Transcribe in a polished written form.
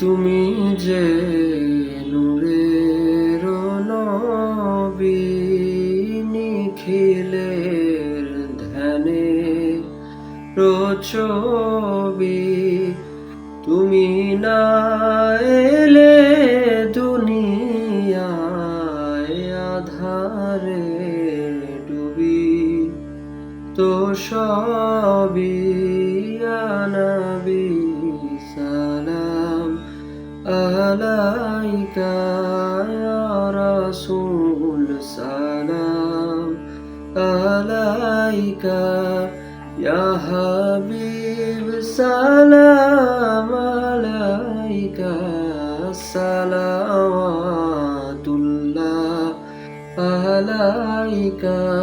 তুমি যে নূরের নবী, নিখিলের ধ্যানে ছবি। তুমি না এলে দুনিয়ায় আধারে ডুবি, তো সবই নবী সালাম আলাইকা ইয়া রাসূল সালাম আলাইকা ইয়া হাবিব সালাম আলাইকা সালাওয়াতুল্লাহ আলাইকা।